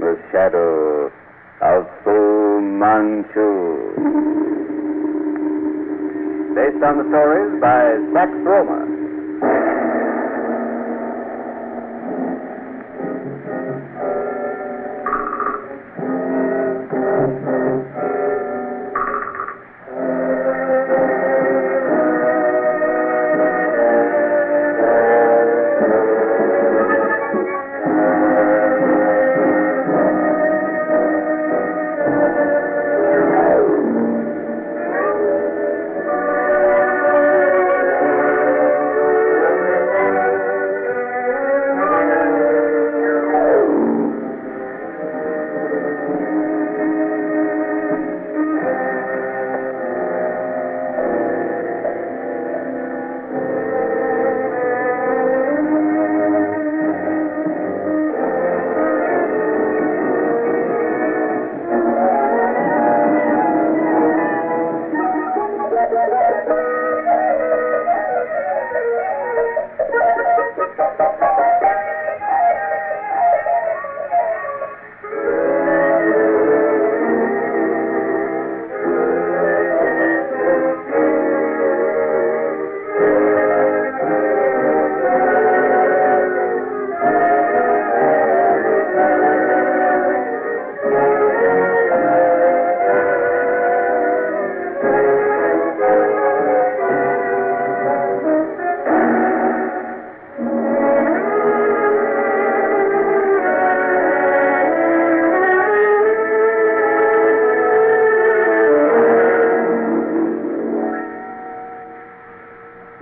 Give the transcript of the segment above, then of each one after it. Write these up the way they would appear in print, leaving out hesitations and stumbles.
The Shadow of Fu Manchu. Based on the stories by Sax Rohmer.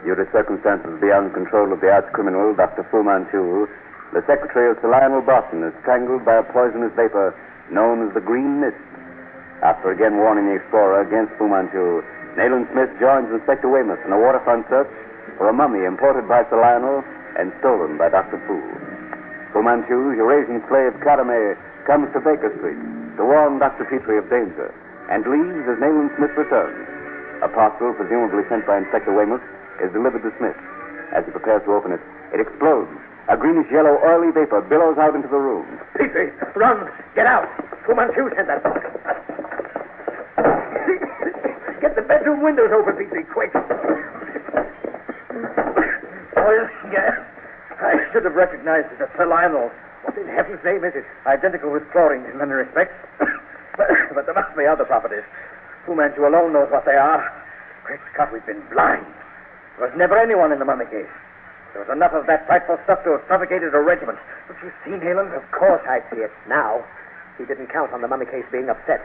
Due to circumstances beyond control of the arch-criminal, Dr. Fu Manchu, the secretary of Sir Lionel Barton is strangled by a poisonous vapor known as the Green Mist. After again warning the explorer against Fu Manchu, Nayland Smith joins Inspector Weymouth in a waterfront search for a mummy imported by Sir Lionel and stolen by Dr. Fu. Fu Manchu, Eurasian slave Karame, comes to Baker Street to warn Dr. Petrie of danger and leaves as Nayland Smith returns. A parcel, presumably sent by Inspector Weymouth, is delivered to Smith. As he prepares to open it, it explodes. A greenish-yellow oily vapor billows out into the room. Petrie, run! Get out! Fu Manchu sent that box. Get the bedroom windows open, Petrie, quick. Oil gas. I should have recognized it as Sir Lionel. What in heaven's name is it? Identical with chlorine in many respects. but there must be other properties. Fu Manchu alone knows what they are. Great Scott, we've been blind. There was never anyone in the mummy case. There was enough of that frightful stuff to have suffocated a regiment. Don't you see, Nayland? Of course I see it now. He didn't count on the mummy case being upset.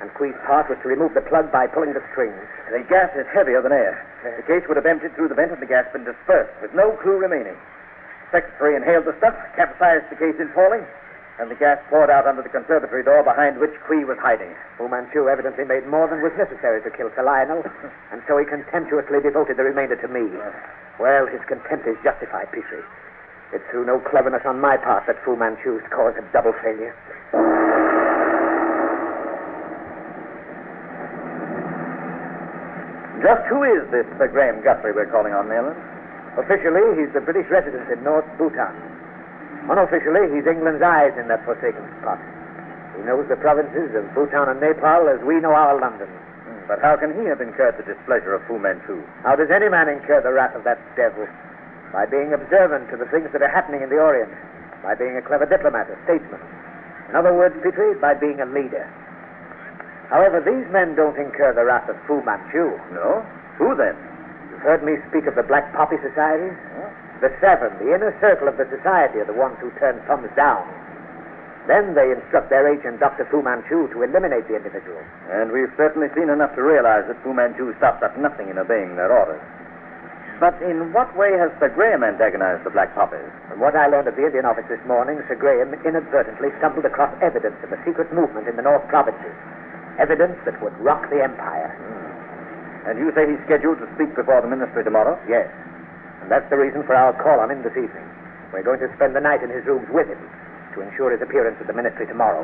And Quee's part was to remove the plug by pulling the strings. The gas is heavier than air. The case would have emptied through the vent and the gas been dispersed, with no clue remaining. The secretary inhaled the stuff, capsized the case in falling, and the gas poured out under the conservatory door behind which Quee was hiding. Fu Manchu evidently made more than was necessary to kill Sir Lionel, and so he contemptuously devoted the remainder to me. Well, his contempt is justified, Petrie. It's through no cleverness on my part that Fu Manchu's caused a double failure. Just who is this Sir Graham Guthrie we're calling on, Nayland? Officially, he's the British resident in North Bhutan. Unofficially, he's England's eyes in that forsaken spot. He knows the provinces of Bhutan and Nepal as we know our London. But how can he have incurred the displeasure of Fu Manchu? How does any man incur the wrath of that devil? By being observant to the things that are happening in the Orient. By being a clever diplomat, a statesman. In other words, Petrie, by being a leader. However, these men don't incur the wrath of Fu Manchu. No? Who then? You've heard me speak of the Black Poppy Society? Huh? The seven, the inner circle of the society, are the ones who turn thumbs down. Then they instruct their agent, Dr. Fu Manchu, to eliminate the individual. And we've certainly seen enough to realize that Fu Manchu stops at nothing in obeying their orders. But in what way has Sir Graham antagonized the Black Poppies? From what I learned at the Indian office this morning, Sir Graham inadvertently stumbled across evidence of a secret movement in the North Provinces. Evidence that would rock the empire. And you say he's scheduled to speak before the ministry tomorrow? Yes. And that's the reason for our call on him this evening. We're going to spend the night in his rooms with him to ensure his appearance at the ministry tomorrow.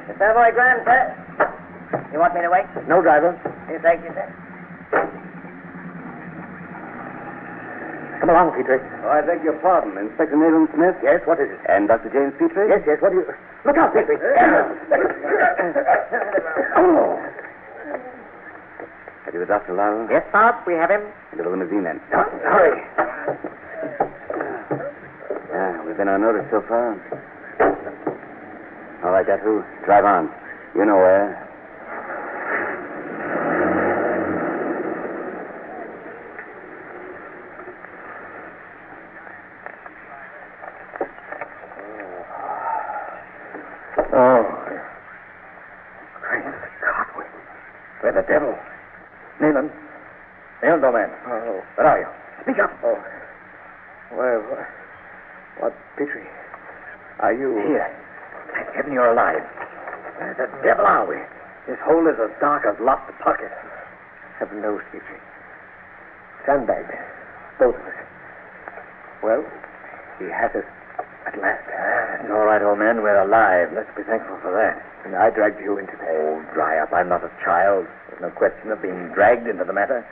The Savoy Grand, sir. You want me to wait? No, driver. Thank you, sir. Come Come along, Petrie. Oh, I beg your pardon. Inspector Nathan Smith? Yes, what is it? And Dr. James Petrie? Yes, what do you... Look out, Petrie. Oh. Have you the Dr. Lyle? Yes, Bob, we have him. Into the limousine, then. Hurry. We've been unnoticed so far. All right, that's who. Drive on. You know where. Oh. Christ, God, we're the devil. Nayland, old man. Oh. Where are you? Speak up. Oh. Well, what, Petrie? Are you... Here. Thank heaven you're alive. Where the devil are we? This hole is as dark as locked pocket. Heaven knows, Petrie. Sandbagged. Both of us. Well, he has us at last. It's all right, old man. We're alive. Let's be thankful for that. And I dragged you into this. Oh, dry up. I'm not a child. There's no question of being dragged into the matter.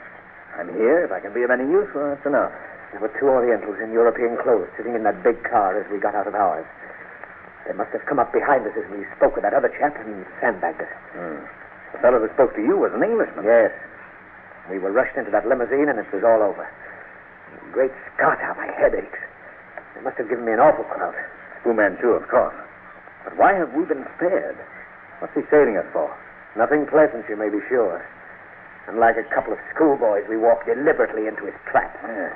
I'm here. If I can be of any use, well, that's enough. There were two Orientals in European clothes sitting in that big car as we got out of ours. They must have come up behind us as we spoke with that other chap and sandbagged us. The fellow who spoke to you was an Englishman. Yes. We were rushed into that limousine and it was all over. Great Scott, how my head aches. They must have given me an awful crowd. Fu Manchu, of course. But why have we been spared? What's he saving us for? Nothing pleasant, you may be sure. And like a couple of schoolboys, we walked deliberately into his trap. Yeah.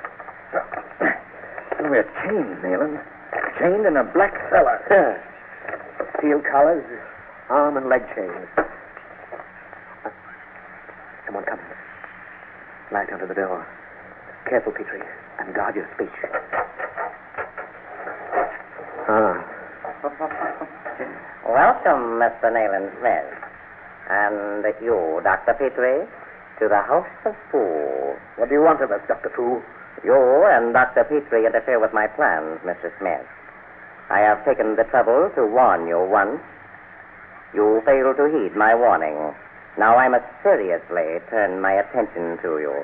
So we're chained, Nayland. Chained in a black cellar. Steel collars, arm and leg chains. Someone coming. Light under the door. Careful, Petrie, and guard your speech. Welcome, Mr. Nayland Smith. And you, Dr. Petrie, to the House of Fools. What do you want of us, Dr. Fu? You and Dr. Petrie interfere with my plans, Mr. Smith. I have taken the trouble to warn you once. You failed to heed my warning. Now I must seriously turn my attention to you.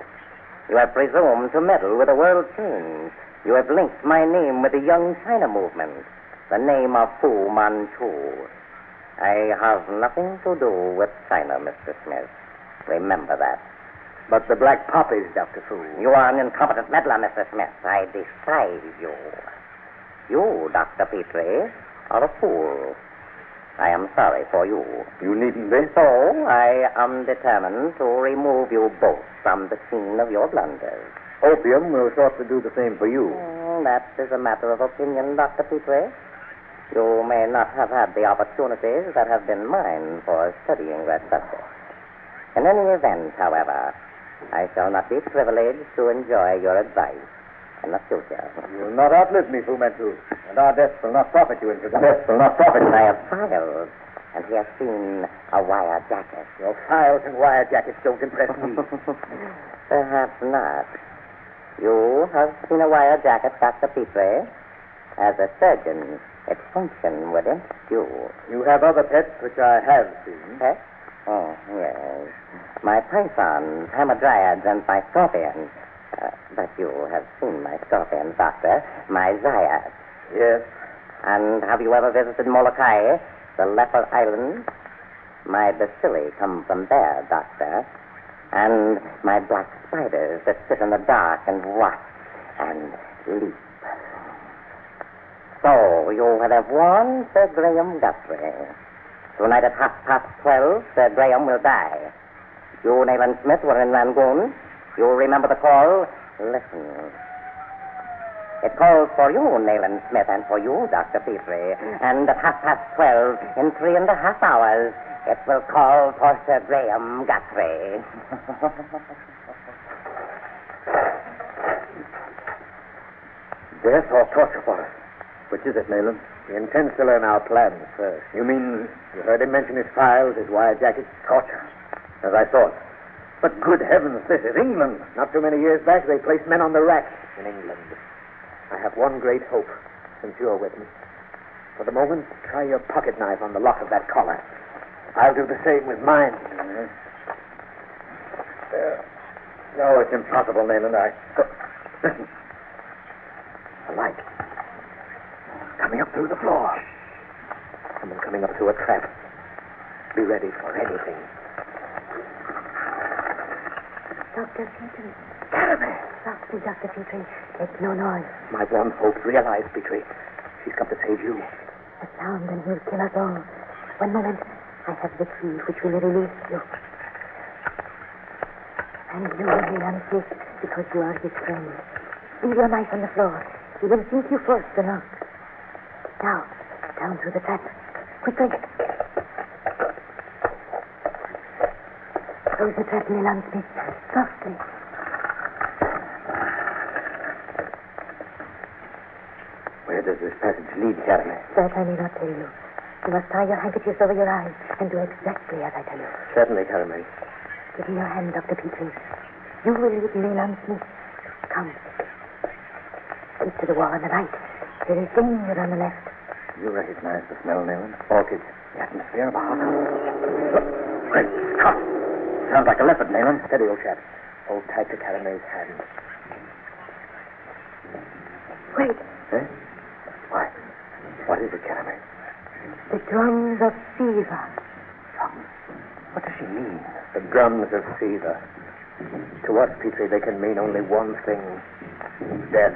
You have presumed to meddle with the world change. You have linked my name with the Young China movement, the name of Fu Manchu. I have nothing to do with China, Mr. Smith. Remember that. But the black poppies, Dr. Fu. You are an incompetent meddler, Mr. Smith. I despise you. You, Dr. Petrie, are a fool. I am sorry for you. You needn't be. So I am determined to remove you both from the scene of your blunders. Opium will sort to do the same for you. That is a matter of opinion, Dr. Petrie. You may not have had the opportunities that have been mine for studying that subject. In any event, however, I shall not be privileged to enjoy your advice in the future. You will not outlive me, Fu Manchu, and our deaths will not profit you in Japan. Deaths will not profit I have files, and he has seen a wire jacket. Your files and wire jackets don't impress me. Perhaps not. You have seen a wire jacket, Dr. Petrie. As a surgeon, its function would interest you. You have other pets, which I have seen. Pets? Oh, yes. My pythons, hamadryads, and my scorpions. But you have seen my scorpions, Doctor. My zayas. Yes. And have you ever visited Molokai, the leper island? My bacilli come from there, Doctor. And my black spiders that sit in the dark and watch and leap. So you have warned Sir Graham Guthrie. Tonight at 12:30, Sir Graham will die. You, Nayland Smith, were in Rangoon. You remember the call? Listen. It calls for you, Nayland Smith, and for you, Dr. Petrie. And at 12:30, in 3.5 hours, it will call for Sir Graham Guthrie. Death or torture for us? Which is it, Nayland? He intends to learn our plans first. You mean... You heard him mention his files, his wire jackets. torture? As I thought. But good heavens, this is England. Not too many years back, they placed men on the rack in England. I have one great hope, since you're with me. For the moment, try your pocket knife on the lock of that collar. I'll do the same with mine. No, it's impossible, Nayland. Listen. A light. Coming up through the floor. Someone coming up through a trap. Be ready for anything. Dr. Petrie. Caramel! Softly, Dr. Petrie. Make no noise. My one hope realized, Petrie. She's come to save you. A sound and he'll kill us all. One moment. I have the key which will release you. And you will be unsafe because you are his friend. Leave your knife on the floor. He will think you forced the lock. Now, down through the trap. Quickly. Close the trap, Milan Smith. Softly. Where does this passage lead, Caramel? That I may not tell you. You must tie your handkerchiefs over your eyes and do exactly as I tell you. Certainly, Caramel. Give me your hand, Dr. Petrie. You will lead Milan Smith. Come. Keep to the wall on the right. There is danger on the left. You recognize the smell, Newland? Orchids. The atmosphere of a hospital. Look, great Scott! Sounds like a leopard, Newland. Steady, old chap. Hold tight to Caramel's hand. Wait. Eh? Why? What is it, Caramel? The drums of Siva. Drums? What does she mean? The drums of Siva. To us, Petrie, they can mean only one thing. Death.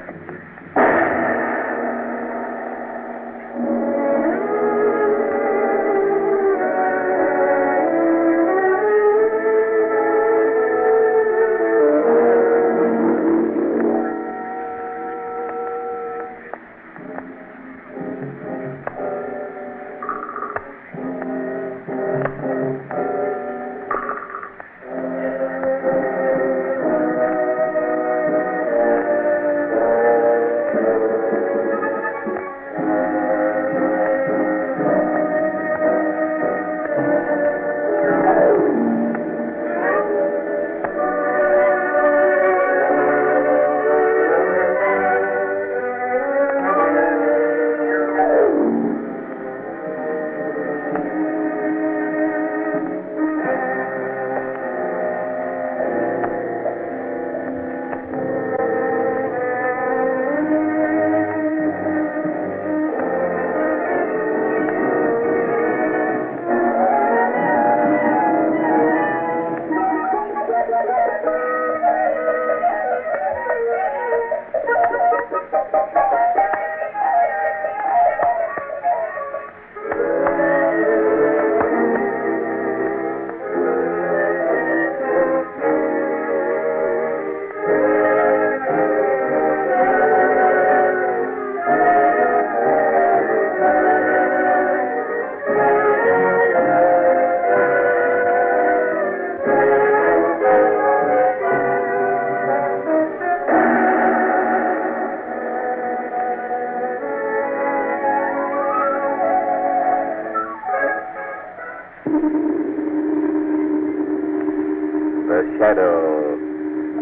The shadow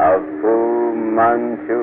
of Fu Manchu.